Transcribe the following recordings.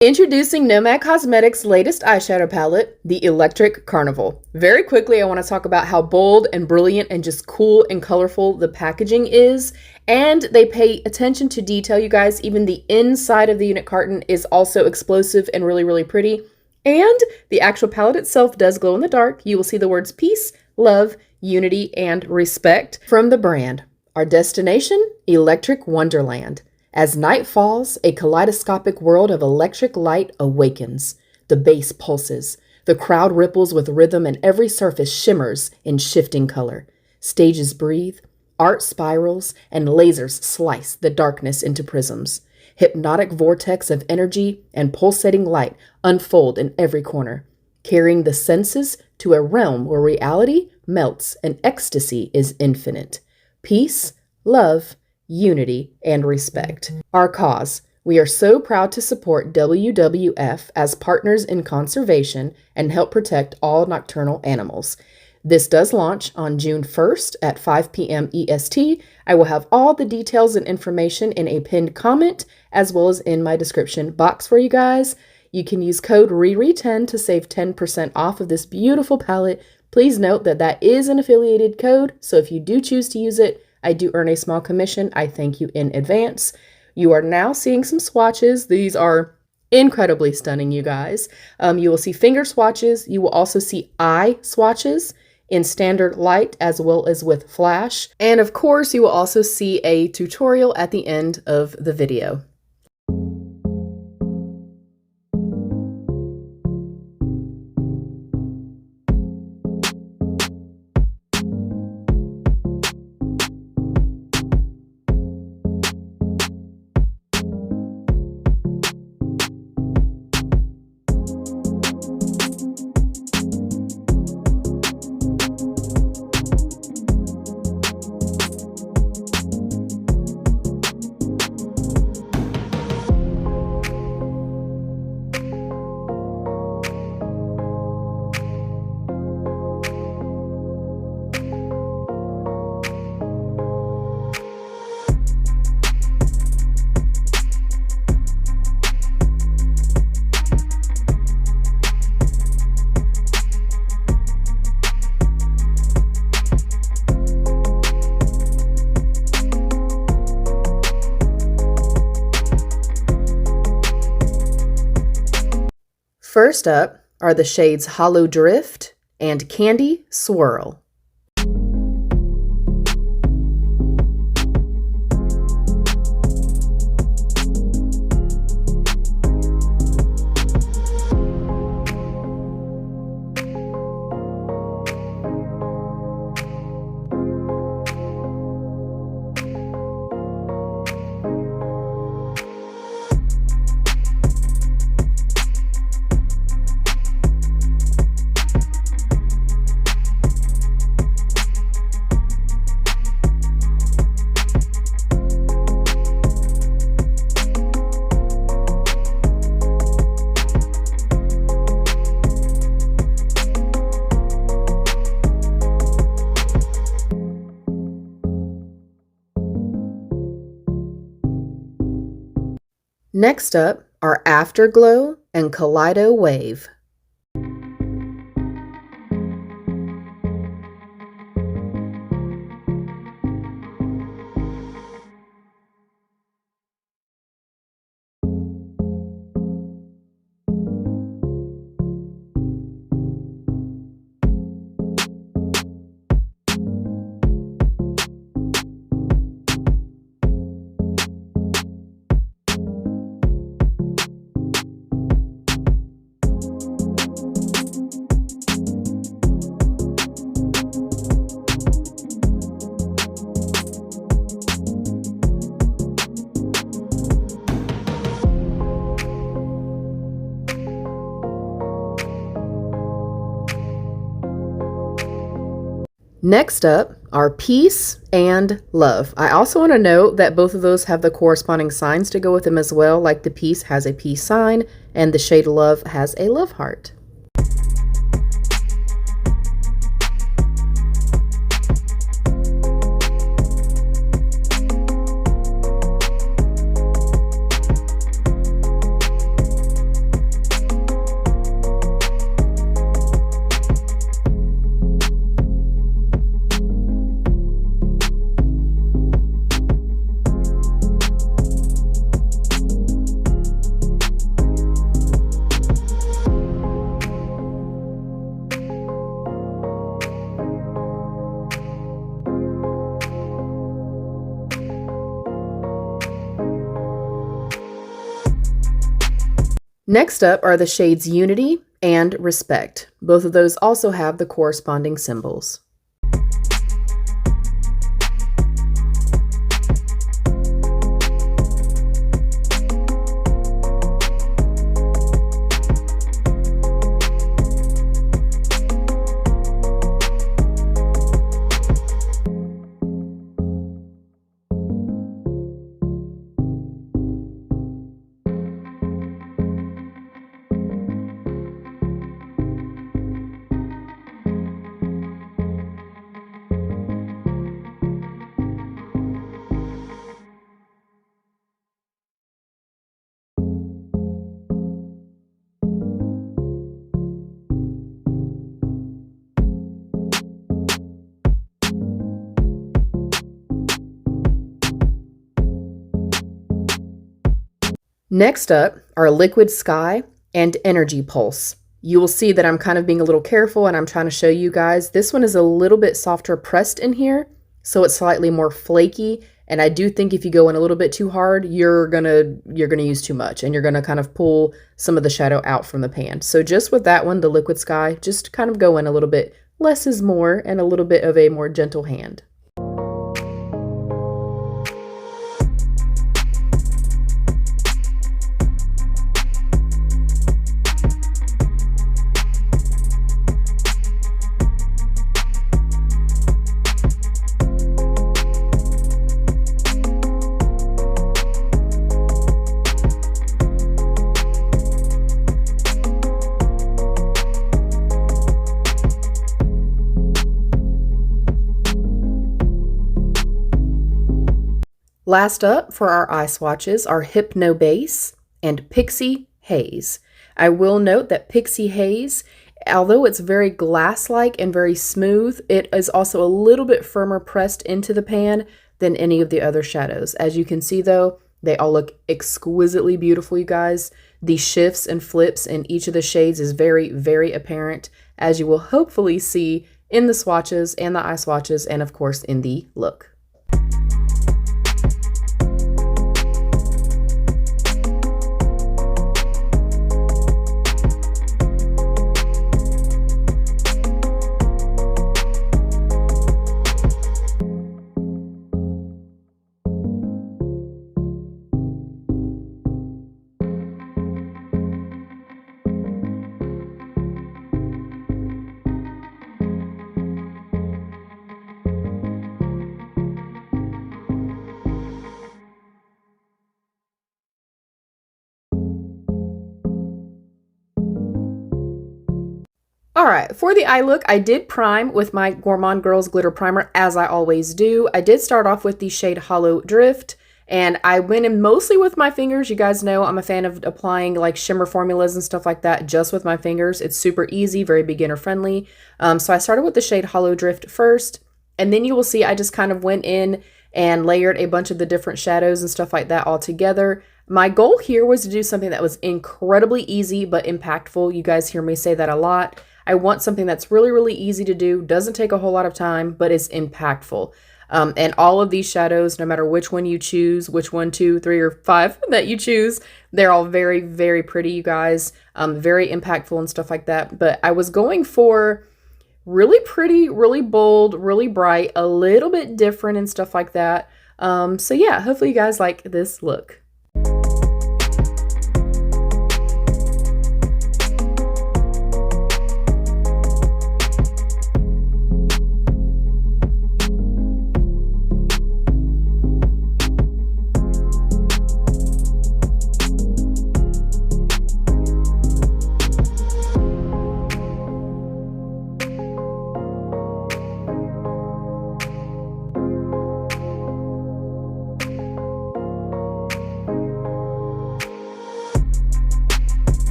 Introducing Nomad Cosmetics' latest eyeshadow palette, the Electric Carnival. Very quickly, I want to talk about how bold and brilliant and just cool and colorful the packaging is. And they pay attention to detail, you guys. Even the inside of the unit carton is also explosive and really, really pretty. And the actual palette itself does glow in the dark. You will see the words peace, love, unity, and respect from the brand. Our destination, Electric Wonderland. As night falls, a kaleidoscopic world of electric light awakens. The bass pulses. The crowd ripples with rhythm and every surface shimmers in shifting color. Stages breathe, art spirals, and lasers slice the darkness into prisms. Hypnotic vortex of energy and pulsating light unfold in every corner, carrying the senses to a realm where reality melts and ecstasy is infinite. Peace, love, unity, and respect. Our cause. We are so proud to support WWF as partners in conservation and help protect all nocturnal animals. This does launch on June 1st at 5 p.m. EST. I will have all the details and information in a pinned comment as well as in my description box for you guys. You can use code RERE10 to save 10% off of this beautiful palette. Please note that that is an affiliated code, so if you do choose to use it, I do earn a small commission. I thank you in advance. You are now seeing some swatches. These are incredibly stunning, you guys. You will see finger swatches. You will also see eye swatches in standard light as well as with flash. And of course, you will also see a tutorial at the end of the video. First up are the shades Hollow Drift and Candy Swirl. Next up are Afterglow and Kaleido Wave. Next up are Peace and Love. I also want to note that both of those have the corresponding signs to go with them as well, like the Peace has a peace sign and the shade Love has a love heart. Next up are the shades Unity and Respect. Both of those also have the corresponding symbols. Next up are Liquid Sky and Energy Pulse. You will see that I'm kind of being a little careful and I'm trying to show you guys. This one is a little bit softer pressed in here, so it's slightly more flaky. And I do think if you go in a little bit too hard, you're gonna use too much and you're gonna kind of pull some of the shadow out from the pan. So just with that one, the Liquid Sky, just kind of go in a little bit less is more and a little bit of a more gentle hand. Last up for our eye swatches are Hypno Base and Pixie Haze. I will note that Pixie Haze, although it's very glass-like and very smooth, it is also a little bit firmer pressed into the pan than any of the other shadows. As you can see though, they all look exquisitely beautiful, you guys. The shifts and flips in each of the shades is very, very apparent, as you will hopefully see in the swatches and the eye swatches, and of course in the look. Alright, for the eye look, I did prime with my Gourmande Girls Glitter Primer, as I always do. I did start off with the shade Hollow Drift, and I went in mostly with my fingers. You guys know I'm a fan of applying like shimmer formulas and stuff like that just with my fingers. It's super easy, very beginner friendly. So I started with the shade Hollow Drift first, and then you will see I just kind of went in and layered a bunch of the different shadows and stuff like that all together. My goal here was to do something that was incredibly easy but impactful. You guys hear me say that a lot. I want something that's really, really easy to do, doesn't take a whole lot of time, but is impactful. And all of these shadows, no matter which one you choose, which 1, 2, 3, or 5 that you choose, they're all very, very pretty, you guys. Very impactful and stuff like that. But I was going for really pretty, really bold, really bright, a little bit different and stuff like that. So yeah, hopefully you guys like this look.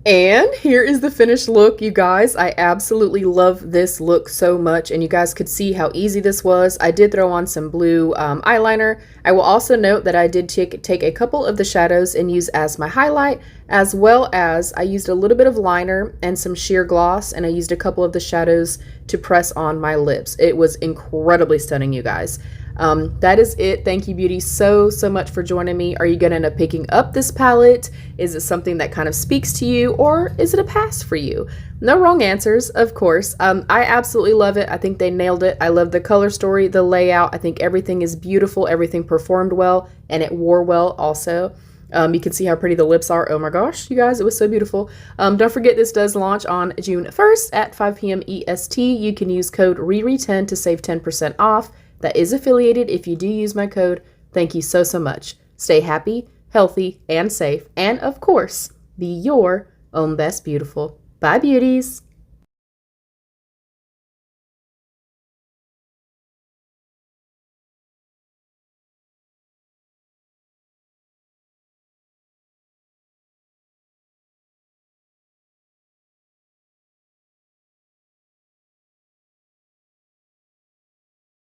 And here is the finished look, you guys. I absolutely love this look so much, and you guys could see how easy this was. I did throw on some blue eyeliner. I will also note that I did take a couple of the shadows and use as my highlight, as well as I used a little bit of liner and some sheer gloss, and I used a couple of the shadows to press on my lips. It was incredibly stunning, you guys. That is it. Thank you, beauty, so much for joining me. Are you going to end up picking up this palette? Is it something that kind of speaks to you, or is it a pass for you? No wrong answers, of course. I absolutely love it. I think they nailed it. I love the color story, the layout. I think everything is beautiful. Everything performed well, and it wore well also. You can see how pretty the lips are. Oh my gosh, you guys, it was so beautiful. Don't forget, this does launch on June 1st at 5 p.m. EST. You can use code RERE10 to save 10% off. That is affiliated if you do use my code. Thank you so much. Stay happy, healthy, and safe. And of course, be your own best beautiful. Bye, beauties.